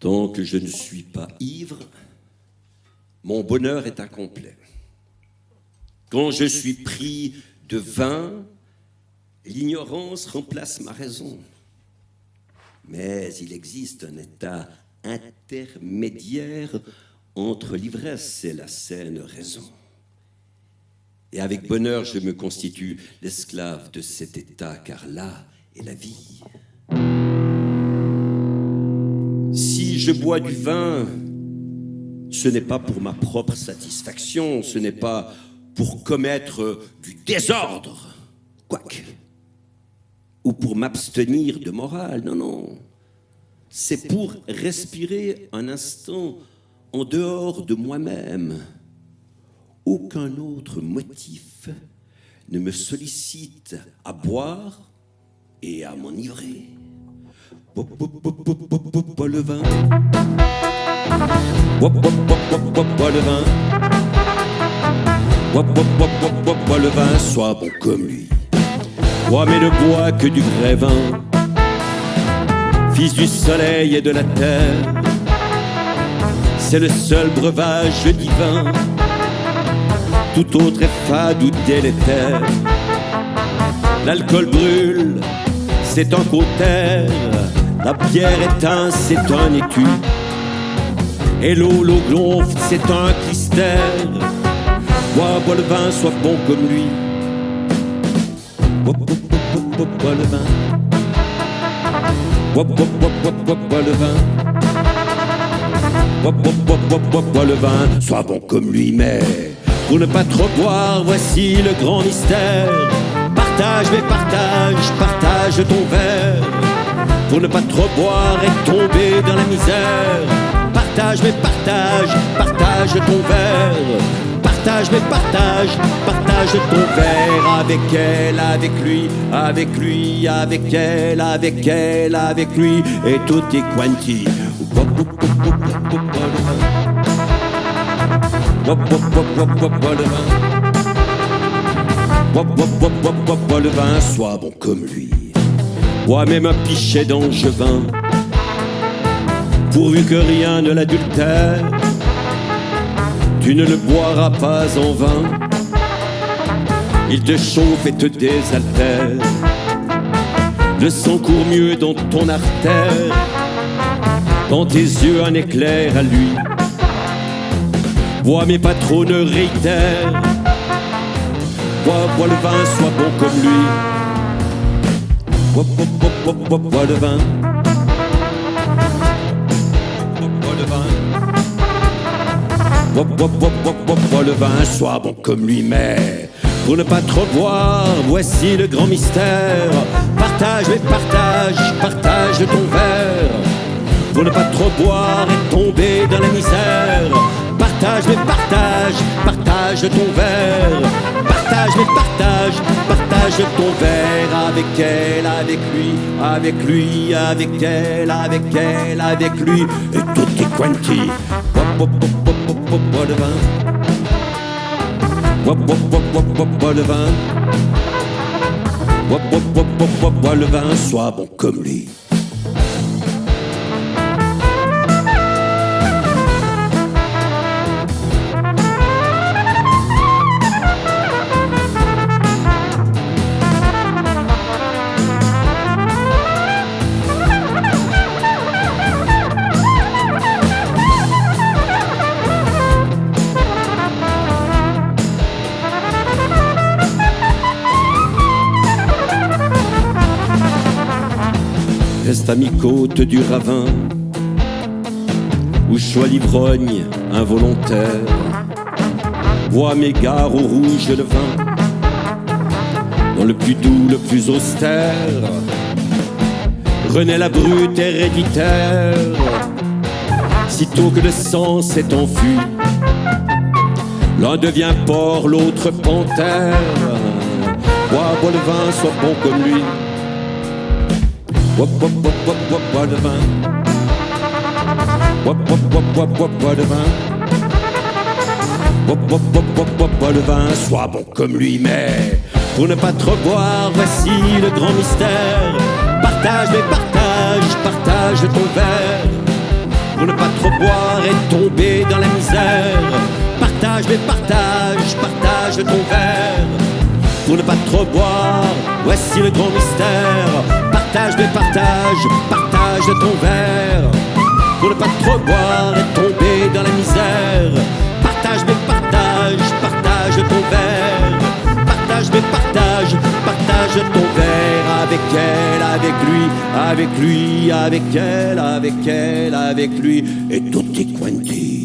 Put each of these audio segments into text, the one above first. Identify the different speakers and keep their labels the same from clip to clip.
Speaker 1: Tant que je ne suis pas ivre, mon bonheur est incomplet. Quand je suis pris de vin, l'ignorance remplace ma raison. Mais il existe un état intermédiaire entre l'ivresse et la saine raison. Et avec bonheur, je me constitue l'esclave de cet état, car là est la vie. Si je bois du vin, ce n'est pas pour ma propre satisfaction, ce n'est pas pour commettre du désordre, quoique, ou pour m'abstenir de morale, non, non. C'est pour respirer un instant en dehors de moi-même. Aucun autre motif ne me sollicite à boire et à m'enivrer. Bois le vin. Bois le vin. Bois le vin, sois bon comme lui. Bois mais ne bois que du vrai vin. Fils du soleil et de la terre, c'est le seul breuvage divin. Tout autre est fade ou délétère. L'alcool brûle, c'est un cautère. La bière éteint, c'est un écu. Et l'eau gonfle, c'est un clistère. Bois le vin, sois bon comme lui. Bois le vin. Bois le vin. Bois le vin, sois bon comme lui, mais pour ne pas trop boire, voici le grand mystère. Partage, mais partage ton verre. Pour ne pas trop boire et tomber dans la misère. Partage, mais partage ton verre. Partage, mais partage ton verre. Avec elle, avec lui, avec lui, avec elle, avec elle, avec lui. Et tout est quanti. Bois le vin, sois bon comme lui. Bois même un pichet d'angevin, pourvu que rien ne l'adultère. Tu ne le boiras pas en vain. Il te chauffe et te désaltère. Le sang court mieux dans ton artère. Dans tes yeux un éclair à lui. Bois mais pas trop, ne réitère. Bois le vin, sois bon comme lui. Bois le vin. Bois le vin. Bois le vin, sois bon comme lui, mais pour ne pas trop boire, voici le grand mystère. Partage, mais partage ton verre. Pour ne pas trop boire et tomber dans la misère. Partage, mais partage ton verre. Partage, mais partage ton verre. Avec elle, avec lui, avec lui, avec elle, avec elle, avec lui. Et tout est quanti. Bois le vin. Bois le vin. Bois le vin, sois bon comme lui. Reste à mi-côte du ravin, où choix l'ivrogne involontaire. Bois mes gares au rouge le vin, dans le plus doux, le plus austère. Renaît la brute héréditaire, sitôt que le sang s'est enfui. L'un devient porc, l'autre panthère. Bois le vin, sois bon comme lui. Bois le vin. Bois le vin. Bois le vin, sois bon comme lui, mais pour ne pas trop boire, voici le grand mystère. Partage, mais partage ton verre. Pour pour ne pas trop boire et tomber dans la misère. Partage, mais partage, partage ton verre. Pour ne pas trop boire, voici le grand mystère. Partage, mais partage, partage ton verre. Pour ne pas trop boire et tomber dans la misère. Partage, mais partage, partage ton verre. Partage, mais partage, partage ton verre. Avec elle, avec lui, avec lui, avec elle, avec elle, avec lui. Et tutti quanti.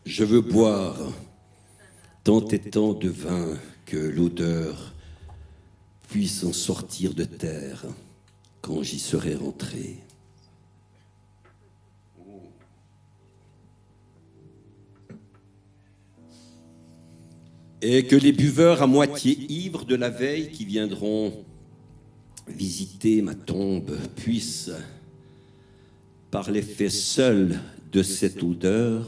Speaker 1: Je veux boire tant et tant de vin que l'odeur puisse en sortir de terre quand j'y serai rentré. Et que les buveurs à moitié ivres de la veille qui viendront visiter ma tombe puissent, par l'effet seul de cette odeur,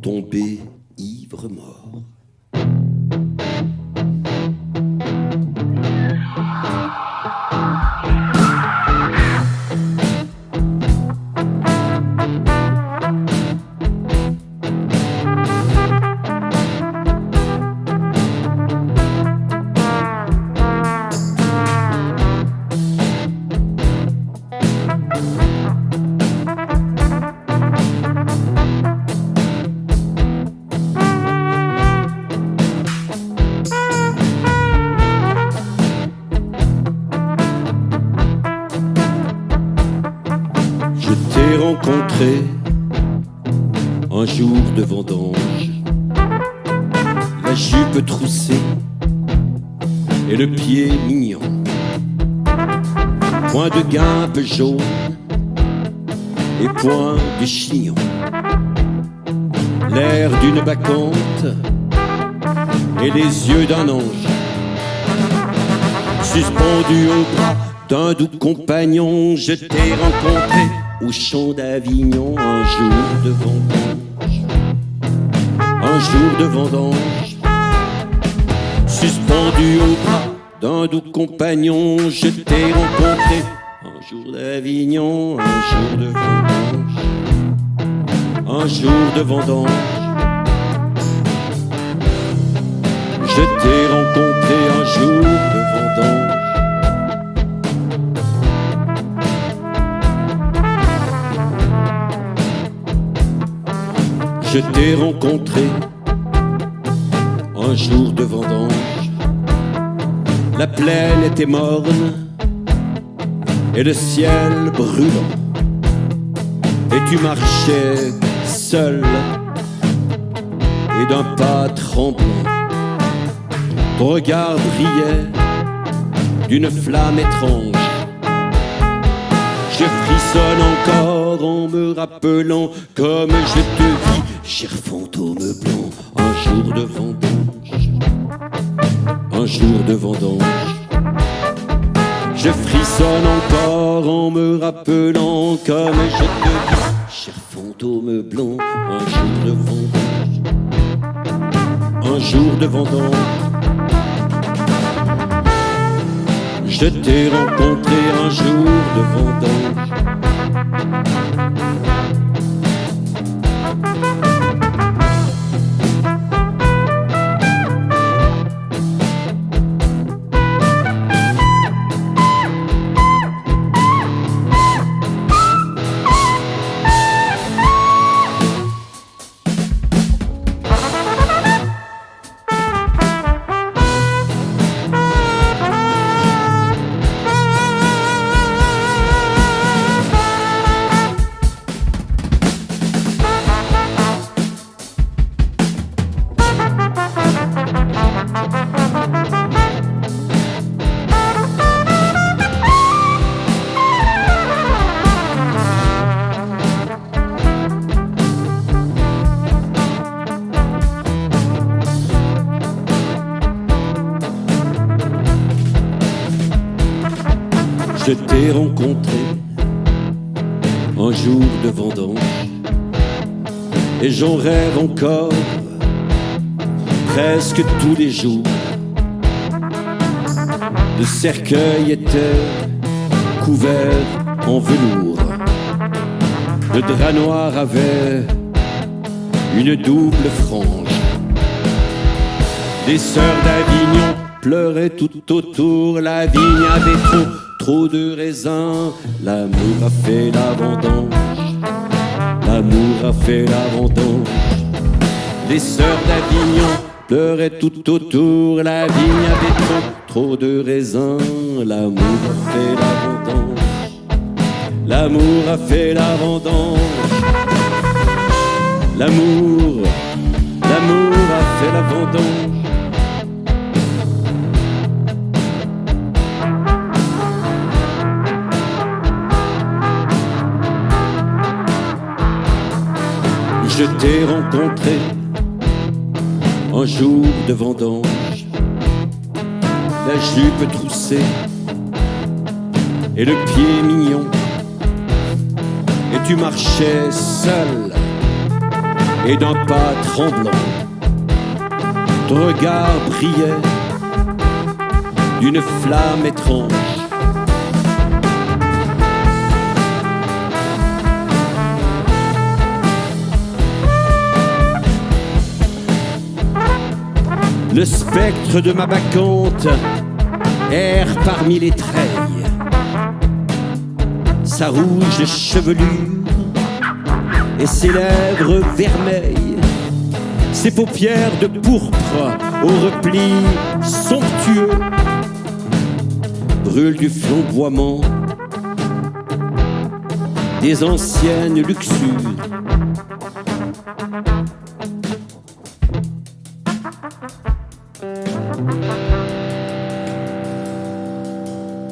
Speaker 1: tomber ivre mort. Rencontré un jour de vendange, la jupe troussée et le pied mignon, point de guimpe jaune et point de chignon, l'air d'une bacchante et les yeux d'un ange, suspendu au bras d'un doux compagnon. Je t'ai rencontré au champ d'Avignon, un jour de vendange, un jour de vendange, suspendu au bras d'un doux compagnon. Je t'ai rencontré un jour d'Avignon, un jour de vendange, un jour de vendange. Je t'ai rencontré un jour de vendange. Je t'ai rencontré un jour de vendange. La plaine était morne et le ciel brûlant. Et tu marchais seul et d'un pas tremblant. Ton regard brillait d'une flamme étrange. Je frissonne encore en me rappelant comme je te vis, cher fantôme blanc, un jour de vendange, un jour de vendange. Je frissonne encore en me rappelant comme je te vis, cher fantôme blanc, un jour de vendange, un jour de vendange. Je t'ai rencontré un jour de vendange. Je t'ai rencontré un jour de vendange, et j'en rêve encore presque tous les jours. Le cercueil était couvert en velours, le drap noir avait une double frange. Les sœurs d'Avignon pleuraient tout autour, la vigne avait trop de raisins. L'amour a fait la vendange, l'amour a fait la vendange. Les sœurs d'Avignon pleuraient tout autour, la vigne avait trop de raisins. L'amour a fait la vendange, l'amour a fait la vendange. L'amour a fait la vendange. Je t'ai rencontré un jour de vendange, la jupe troussée et le pied mignon, et tu marchais seul et d'un pas tremblant. Ton regard brillait d'une flamme étrange. Le spectre de ma bacchante erre parmi les treilles, sa rouge chevelure et ses lèvres vermeilles, ses paupières de pourpre au repli somptueux brûlent du flamboiement des anciennes luxures.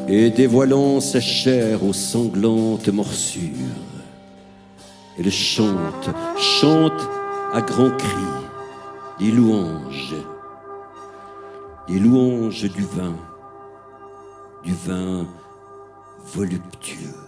Speaker 1: Et dévoilant sa chair aux sanglantes morsures, elle chante à grands cris les louanges du vin voluptueux.